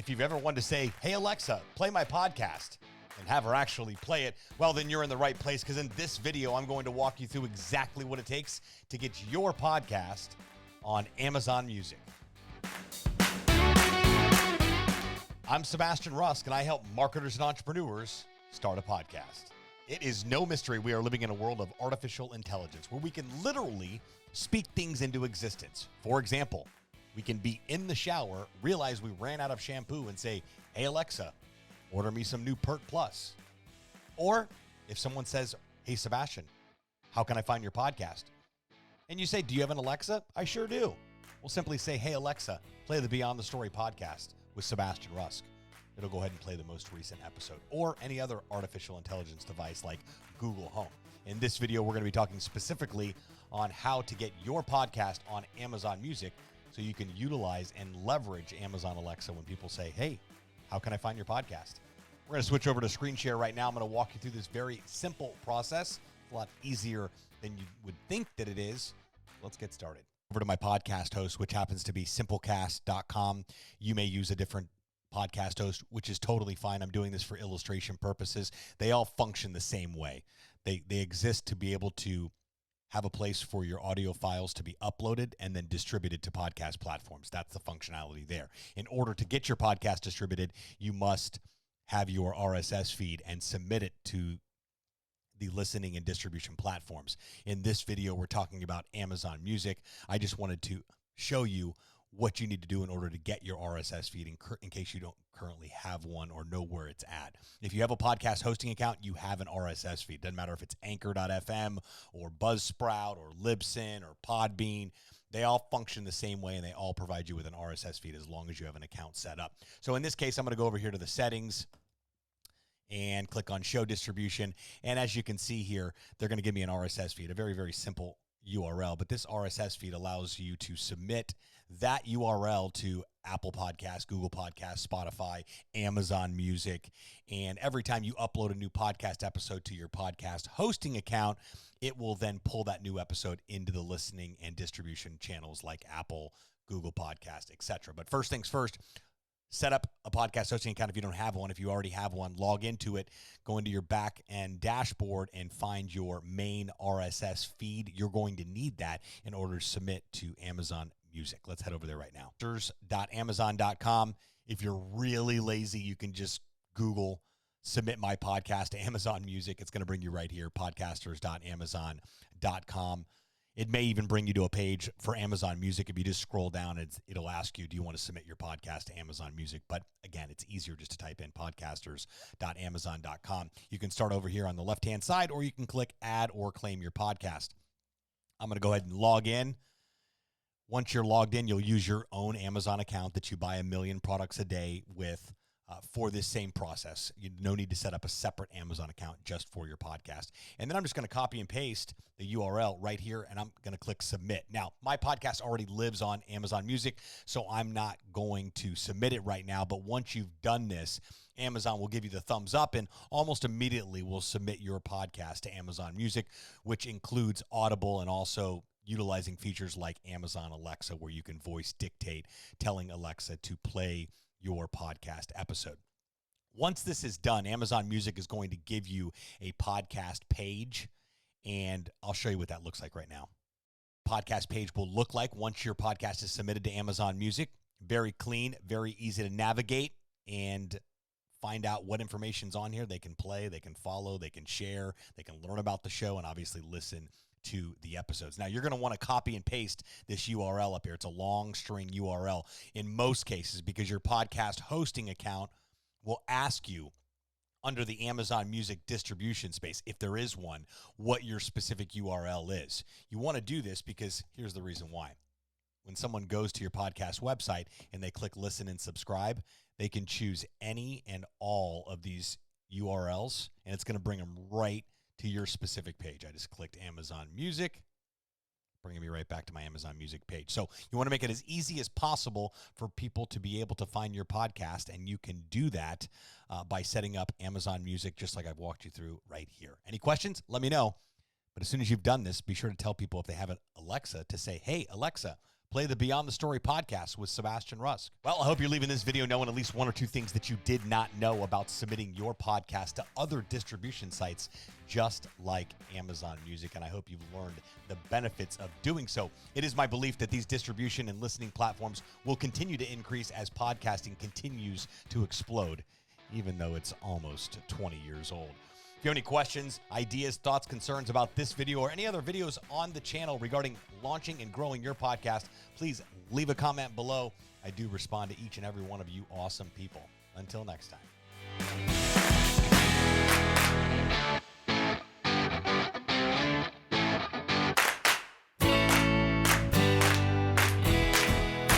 If you've ever wanted to say, hey, Alexa, play my podcast, and have her actually play it, well, then you're in the right place, because in this video, I'm going to walk you through exactly what it takes to get your podcast on Amazon Music. I'm Sebastian Rusk, and I help marketers and entrepreneurs start a podcast. It is no mystery we are living in a world of artificial intelligence where we can literally speak things into existence. For example, we can be in the shower, realize we ran out of shampoo, and say, hey, Alexa, order me some new Pert Plus. Or if someone says, hey, Sebastian, how can I find your podcast? And you say, do you have an Alexa? I sure do. We'll simply say, hey, Alexa, play the Beyond the Story podcast with Sebastian Rusk. It'll go ahead and play the most recent episode or any other artificial intelligence device like Google Home. In this video, we're going to be talking specifically on how to get your podcast on Amazon Music so you can utilize and leverage Amazon Alexa when people say, hey, how can I find your podcast? We're going to switch over to screen share right now. I'm going to walk you through this very simple process. It's a lot easier than you would think that it is. Let's get started. Over to my podcast host, which happens to be simplecast.com. You may use a different podcast host, which is totally fine. I'm doing this for illustration purposes. They all function the same way. They exist to be able to have a place for your audio files to be uploaded and then distributed to podcast platforms. That's the functionality there. In order to get your podcast distributed, you must have your RSS feed and submit it to the listening and distribution platforms. In this video, we're talking about Amazon Music. I just wanted to show you what you need to do in order to get your RSS feed in case you don't currently have one or know where it's at. If you have a podcast hosting account, you have an RSS feed. Doesn't matter if it's Anchor.fm or Buzzsprout or Libsyn or Podbean. They all function the same way, and they all provide you with an RSS feed as long as you have an account set up. So in this case, I'm going to go over here to the settings and click on show distribution. And as you can see here, they're going to give me an RSS feed, a very, very simple URL, but this RSS feed allows you to submit that URL to Apple Podcasts, Google Podcasts, Spotify, Amazon Music. And every time you upload a new podcast episode to your podcast hosting account, it will then pull that new episode into the listening and distribution channels like Apple, Google Podcasts, etc. But first things first, set up a podcast hosting account if you don't have one. If you already have one, log into it, go into your back end dashboard and find your main RSS feed. You're going to need that in order to submit to Amazon Music. Let's head over there right now. Amazon.com. If you're really lazy, you can just Google submit my podcast to Amazon Music. It's going to bring you right here, podcasters.amazon.com. It may even bring you to a page for Amazon Music. If you just scroll down, it'll ask you, do you want to submit your podcast to Amazon Music? But again, it's easier just to type in podcasters.amazon.com. You can start over here on the left-hand side, or you can click add or claim your podcast. I'm going to go ahead and log in. Once you're logged in, you'll use your own Amazon account that you buy 1 million products a day with for this same process. No need to set up a separate Amazon account just for your podcast. And then I'm just going to copy and paste the URL right here, and I'm going to click submit. Now, my podcast already lives on Amazon Music, so I'm not going to submit it right now. But once you've done this, Amazon will give you the thumbs up and almost immediately will submit your podcast to Amazon Music, which includes Audible and also utilizing features like Amazon Alexa, where you can voice dictate, telling Alexa to play your podcast episode. Once this is done, Amazon Music is going to give you a podcast page, and I'll show you what that looks like right now. Podcast page will look like once your podcast is submitted to Amazon Music. Very clean, very easy to navigate and find out what information's on here. They can play, they can follow, they can share, they can learn about the show, and obviously listen to the episodes. Now, you're going to want to copy and paste this URL up here. It's a long string URL in most cases because your podcast hosting account will ask you under the Amazon Music distribution space, if there is one, what your specific URL is. You want to do this because here's the reason why. When someone goes to your podcast website and they click listen and subscribe, they can choose any and all of these URLs, and it's going to bring them right to your specific page. I just clicked Amazon Music, bringing me right back to my Amazon Music page. So you want to make it as easy as possible for people to be able to find your podcast, and you can do that by setting up Amazon Music just like I've walked you through right here. Any questions? Let me know. But as soon as you've done this, be sure to tell people if they have an Alexa to say, hey, Alexa, play the Beyond the Story podcast with Sebastian Rusk. Well, I hope you're leaving this video knowing at least one or two things that you did not know about submitting your podcast to other distribution sites just like Amazon Music, and I hope you've learned the benefits of doing so. It is my belief that these distribution and listening platforms will continue to increase as podcasting continues to explode, even though it's almost 20 years old. If you have any questions, ideas, thoughts, concerns about this video or any other videos on the channel regarding launching and growing your podcast, please leave a comment below. I do respond to each and every one of you awesome people. Until next time.